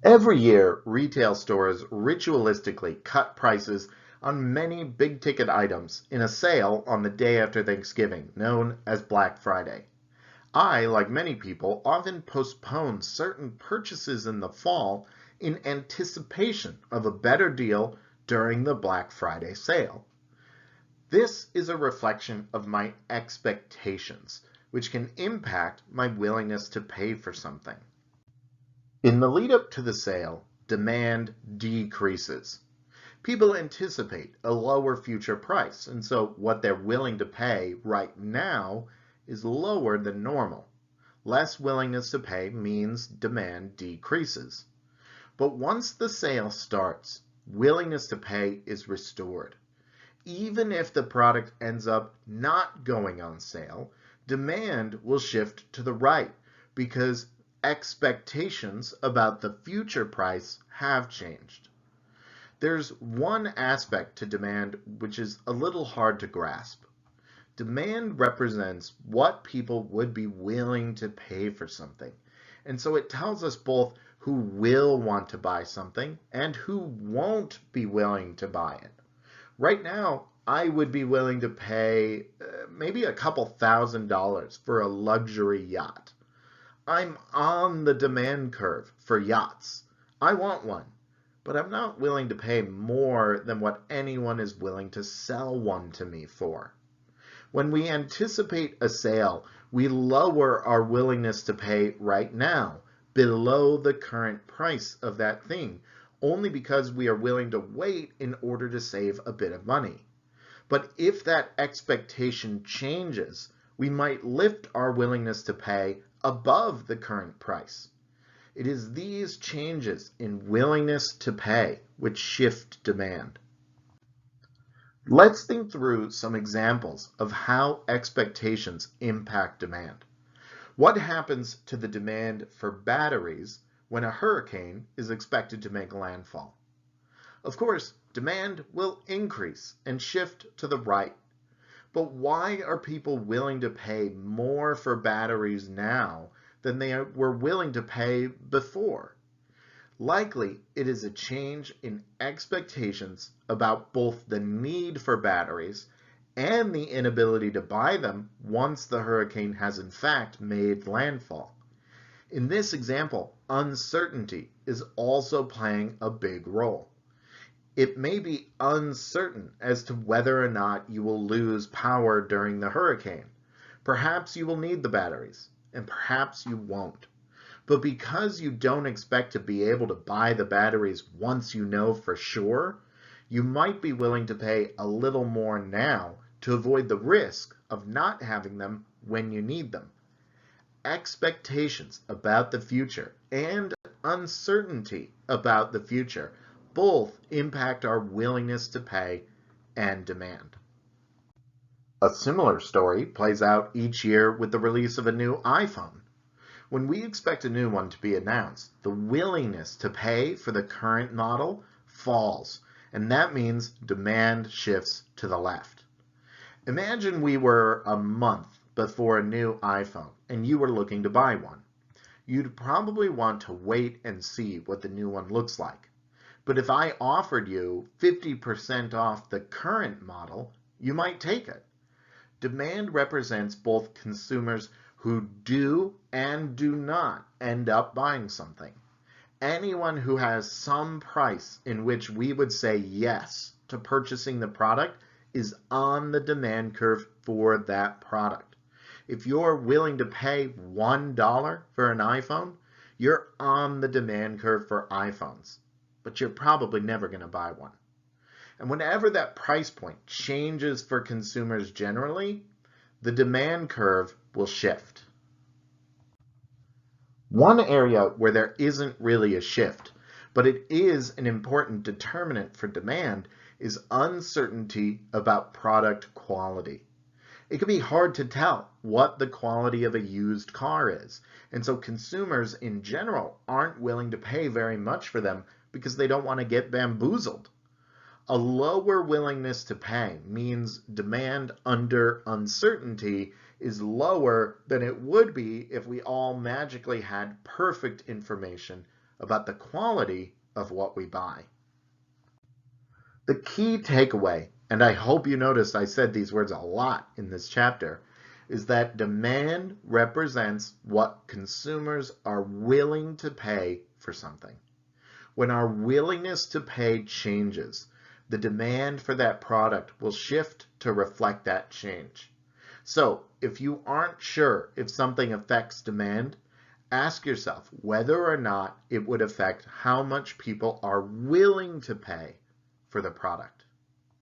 Every year, retail stores ritualistically cut prices on many big-ticket items in a sale on the day after Thanksgiving, known as Black Friday. I, like many people, often postpone certain purchases in the fall in anticipation of a better deal during the Black Friday sale. This is a reflection of my expectations, which can impact my willingness to pay for something. In the lead up to the sale, demand decreases. People anticipate a lower future price, and so what they're willing to pay right now is lower than normal. Less willingness to pay means demand decreases. But once the sale starts, willingness to pay is restored. Even if the product ends up not going on sale, demand will shift to the right because expectations about the future price have changed. There's one aspect to demand which is a little hard to grasp. Demand represents what people would be willing to pay for something. And so it tells us both who will want to buy something and who won't be willing to buy it. Right now, I would be willing to pay maybe a couple $1,000s for a luxury yacht. I'm on the demand curve for yachts. I want one, but I'm not willing to pay more than what anyone is willing to sell one to me for. When we anticipate a sale, we lower our willingness to pay right now below the current price of that thing, only because we are willing to wait in order to save a bit of money. But if that expectation changes, we might lift our willingness to pay above the current price. It is these changes in willingness to pay which shift demand. Let's think through some examples of how expectations impact demand. What happens to the demand for batteries when a hurricane is expected to make landfall? Of course, demand will increase and shift to the right. But why are people willing to pay more for batteries now than they were willing to pay before? Likely, it is a change in expectations about both the need for batteries and the inability to buy them once the hurricane has in fact made landfall. In this example, uncertainty is also playing a big role. It may be uncertain as to whether or not you will lose power during the hurricane. Perhaps you will need the batteries, and perhaps you won't. But because you don't expect to be able to buy the batteries once you know for sure, you might be willing to pay a little more now to avoid the risk of not having them when you need them. Expectations about the future and uncertainty about the future both impact our willingness to pay and demand. A similar story plays out each year with the release of a new iPhone. When we expect a new one to be announced, the willingness to pay for the current model falls, and that means demand shifts to the left. Imagine we were a month before a new iPhone and you were looking to buy one. You'd probably want to wait and see what the new one looks like. But if I offered you 50% off the current model, you might take it. Demand represents both consumers who do and do not end up buying something. Anyone who has some price in which we would say yes to purchasing the product is on the demand curve for that product. If you're willing to pay $1 for an iPhone, you're on the demand curve for iPhones, but you're probably never going to buy one. And whenever that price point changes for consumers generally, the demand curve will shift. One area where there isn't really a shift, but it is an important determinant for demand, is uncertainty about product quality. It can be hard to tell what the quality of a used car is, and so consumers in general aren't willing to pay very much for them because they don't want to get bamboozled. A lower willingness to pay means demand under uncertainty is lower than it would be if we all magically had perfect information about the quality of what we buy. The key takeaway, and I hope you noticed I said these words a lot in this chapter, is that demand represents what consumers are willing to pay for something. When our willingness to pay changes, the demand for that product will shift to reflect that change. So if you aren't sure if something affects demand, ask yourself whether or not it would affect how much people are willing to pay for the product.